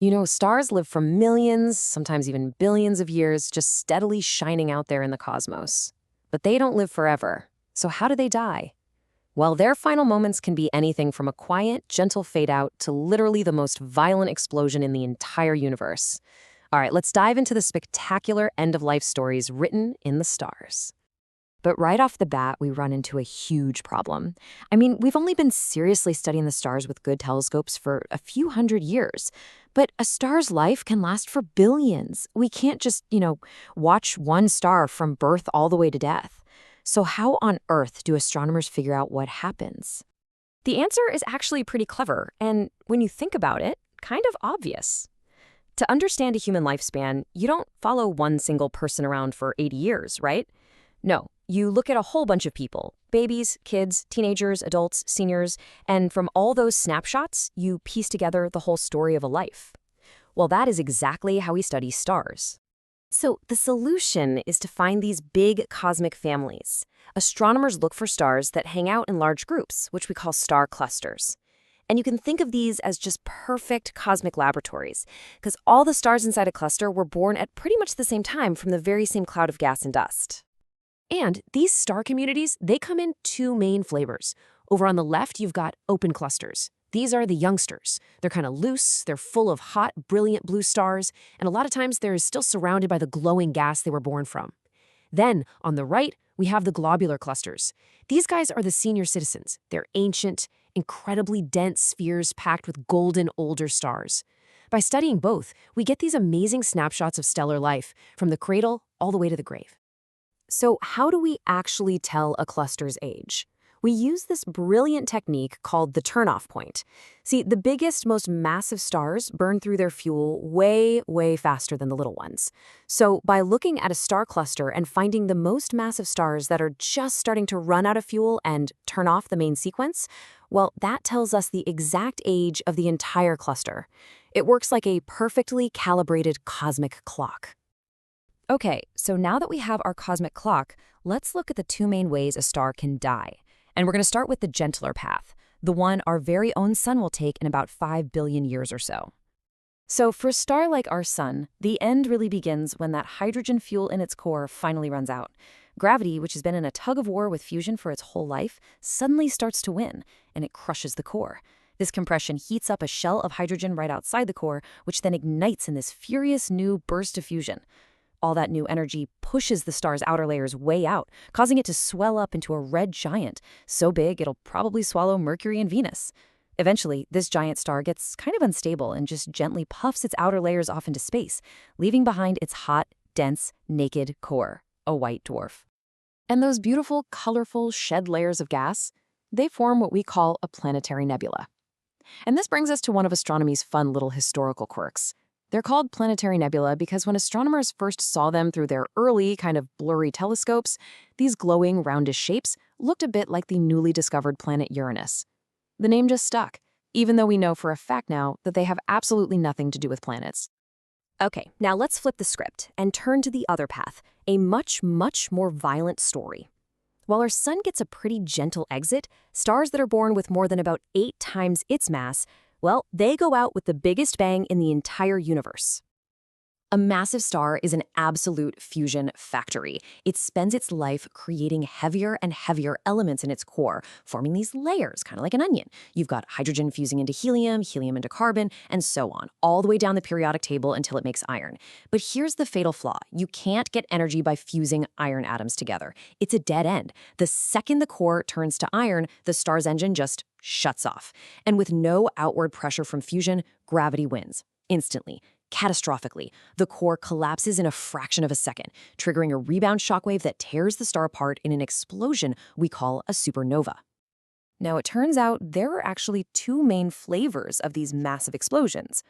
You know, stars live for millions, sometimes even billions of years, just steadily shining out there in the cosmos. But they don't live forever. So how do they die? Well, their final moments can be anything from a quiet, gentle fade out to literally the most violent explosion in the entire universe. All right, let's dive into the spectacular end-of-life stories written in the stars. But right off the bat, we run into a huge problem. I mean, we've only been seriously studying the stars with good telescopes for a few hundred years. But a star's life can last for billions. We can't just, watch one star from birth all the way to death. So how on earth do astronomers figure out what happens? The answer is actually pretty clever, and when you think about it, kind of obvious. To understand a human lifespan, you don't follow one single person around for 80 years, right? No, you look at a whole bunch of people, babies, kids, teenagers, adults, seniors, and from all those snapshots, you piece together the whole story of a life. Well, that is exactly how we study stars. So the solution is to find these big cosmic families. Astronomers look for stars that hang out in large groups, which we call star clusters. And you can think of these as just perfect cosmic laboratories, because all the stars inside a cluster were born at pretty much the same time from the very same cloud of gas and dust. And these star communities, they come in two main flavors. Over on the left, you've got open clusters. These are the youngsters. They're kind of loose, they're full of hot, brilliant blue stars, and a lot of times they're still surrounded by the glowing gas they were born from. Then, on the right, we have the globular clusters. These guys are the senior citizens. They're ancient, incredibly dense spheres packed with golden older stars. By studying both, we get these amazing snapshots of stellar life, from the cradle all the way to the grave. So how do we actually tell a cluster's age? We use this brilliant technique called the turnoff point. See, the biggest, most massive stars burn through their fuel way, way faster than the little ones. So by looking at a star cluster and finding the most massive stars that are just starting to run out of fuel and turn off the main sequence, well, that tells us the exact age of the entire cluster. It works like a perfectly calibrated cosmic clock. Okay, so now that we have our cosmic clock, let's look at the two main ways a star can die. And we're going to start with the gentler path, the one our very own sun will take in about 5 billion years or so. So for a star like our sun, the end really begins when that hydrogen fuel in its core finally runs out. Gravity, which has been in a tug-of-war with fusion for its whole life, suddenly starts to win, and it crushes the core. This compression heats up a shell of hydrogen right outside the core, which then ignites in this furious new burst of fusion. All that new energy pushes the star's outer layers way out, causing it to swell up into a red giant, so big it'll probably swallow Mercury and Venus. Eventually, this giant star gets kind of unstable and just gently puffs its outer layers off into space, leaving behind its hot, dense, naked core, a white dwarf. And those beautiful, colorful, shed layers of gas, they form what we call a planetary nebula. And this brings us to one of astronomy's fun little historical quirks. They're called planetary nebula because when astronomers first saw them through their early, kind of blurry telescopes, these glowing, roundish shapes looked a bit like the newly discovered planet Uranus. The name just stuck, even though we know for a fact now that they have absolutely nothing to do with planets. Okay, now let's flip the script and turn to the other path, a much, much more violent story. While our sun gets a pretty gentle exit, stars that are born with more than about 8 times its mass, well, they go out with the biggest bang in the entire universe. A massive star is an absolute fusion factory. It spends its life creating heavier and heavier elements in its core, forming these layers, kind of like an onion. You've got hydrogen fusing into helium, helium into carbon, and so on, all the way down the periodic table until it makes iron. But here's the fatal flaw. You can't get energy by fusing iron atoms together. It's a dead end. The second the core turns to iron, the star's engine just shuts off. And with no outward pressure from fusion, gravity wins. Instantly. Catastrophically, the core collapses in a fraction of a second, triggering a rebound shockwave that tears the star apart in an explosion we call a supernova. Now, it turns out there are actually 2 main flavors of these massive explosions.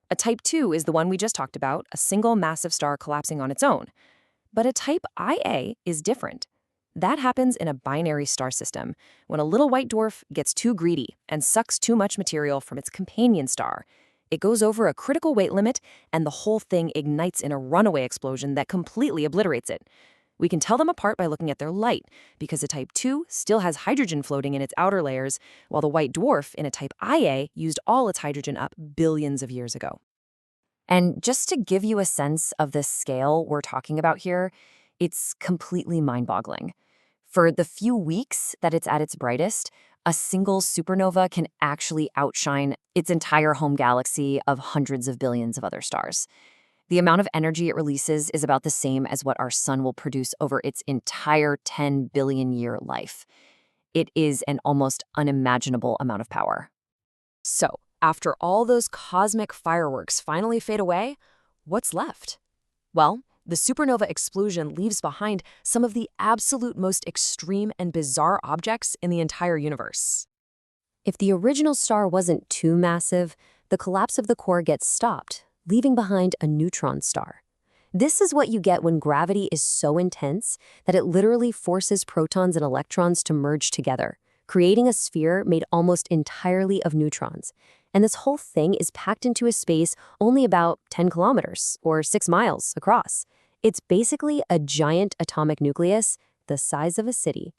A type 2 is the one we just talked about, a single massive star collapsing on its own. But a type Ia is different. That happens in a binary star system, when a little white dwarf gets too greedy and sucks too much material from its companion star. It goes over a critical weight limit, and the whole thing ignites in a runaway explosion that completely obliterates it. We can tell them apart by looking at their light, because a type 2 still has hydrogen floating in its outer layers, while the white dwarf in a type Ia used all its hydrogen up billions of years ago. And just to give you a sense of the scale we're talking about here, it's completely mind-boggling. For the few weeks that it's at its brightest, a single supernova can actually outshine its entire home galaxy of hundreds of billions of other stars. The amount of energy it releases is about the same as what our sun will produce over its entire 10 billion year life. It is an almost unimaginable amount of power. So, after all those cosmic fireworks finally fade away, what's left? Well, the supernova explosion leaves behind some of the absolute most extreme and bizarre objects in the entire universe. If the original star wasn't too massive, the collapse of the core gets stopped, leaving behind a neutron star. This is what you get when gravity is so intense that it literally forces protons and electrons to merge together, creating a sphere made almost entirely of neutrons. And this whole thing is packed into a space only about 10 kilometers, or 6 miles, across. It's basically a giant atomic nucleus the size of a city.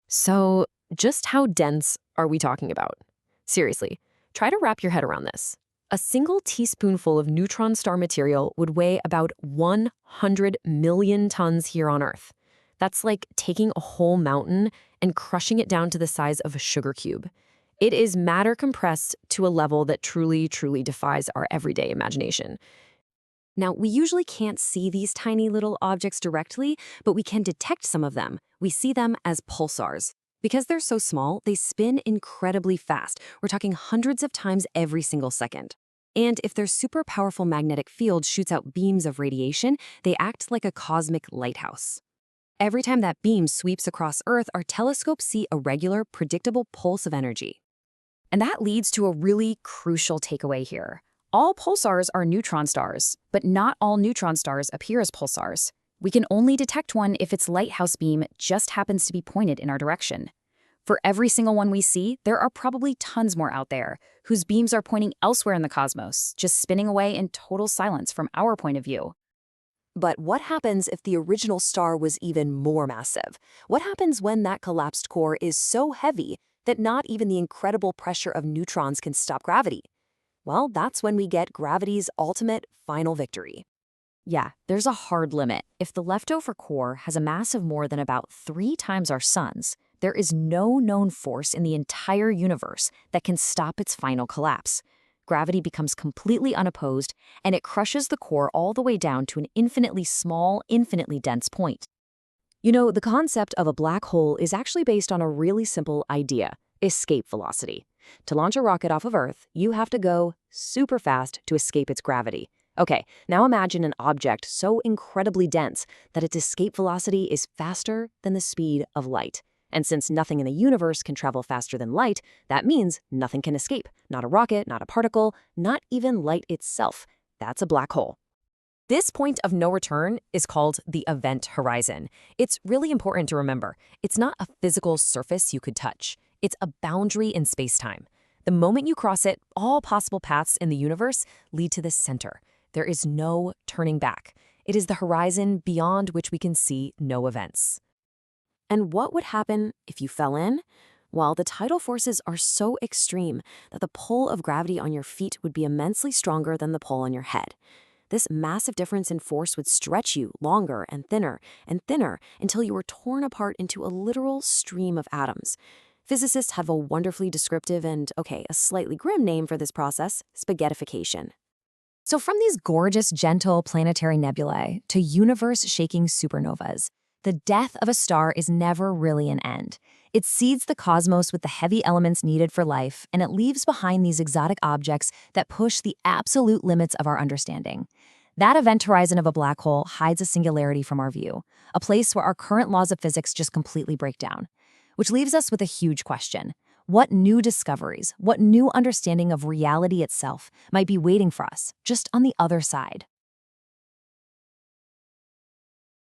So, just how dense are we talking about? Seriously, try to wrap your head around this. A single teaspoonful of neutron star material would weigh about 100 million tons here on Earth. That's like taking a whole mountain and crushing it down to the size of a sugar cube. It is matter compressed to a level that truly defies our everyday imagination. Now, we usually can't see these tiny little objects directly, but we can detect some of them. We see them as pulsars. Because they're so small, they spin incredibly fast. We're talking hundreds of times every single second. And if their super powerful magnetic field shoots out beams of radiation, they act like a cosmic lighthouse. Every time that beam sweeps across Earth, our telescopes see a regular, predictable pulse of energy. And that leads to a really crucial takeaway here. All pulsars are neutron stars, but not all neutron stars appear as pulsars. We can only detect one if its lighthouse beam just happens to be pointed in our direction. For every single one we see, there are probably tons more out there, whose beams are pointing elsewhere in the cosmos, just spinning away in total silence from our point of view. But what happens if the original star was even more massive? What happens when that collapsed core is so heavy that not even the incredible pressure of neutrons can stop gravity? Well, that's when we get gravity's ultimate final victory. Yeah, there's a hard limit. If the leftover core has a mass of more than about 3 times our sun's, there is no known force in the entire universe that can stop its final collapse. Gravity becomes completely unopposed, and it crushes the core all the way down to an infinitely small, infinitely dense point. You know, the concept of a black hole is actually based on a really simple idea: escape velocity. To launch a rocket off of Earth, you have to go super fast to escape its gravity. Okay, now imagine an object so incredibly dense that its escape velocity is faster than the speed of light. And since nothing in the universe can travel faster than light, that means nothing can escape. Not a rocket, not a particle, not even light itself. That's a black hole. This point of no return is called the event horizon. It's really important to remember. It's not a physical surface you could touch. It's a boundary in space-time. The moment you cross it, all possible paths in the universe lead to the center. There is no turning back. It is the horizon beyond which we can see no events. And what would happen if you fell in? Well, the tidal forces are so extreme that the pull of gravity on your feet would be immensely stronger than the pull on your head. This massive difference in force would stretch you longer and thinner until you were torn apart into a literal stream of atoms. Physicists have a wonderfully descriptive and, a slightly grim name for this process: spaghettification. So from these gorgeous, gentle planetary nebulae to universe-shaking supernovas, the death of a star is never really an end. It seeds the cosmos with the heavy elements needed for life, and it leaves behind these exotic objects that push the absolute limits of our understanding. That event horizon of a black hole hides a singularity from our view, a place where our current laws of physics just completely break down. Which leaves us with a huge question. What new discoveries, what new understanding of reality itself might be waiting for us just on the other side?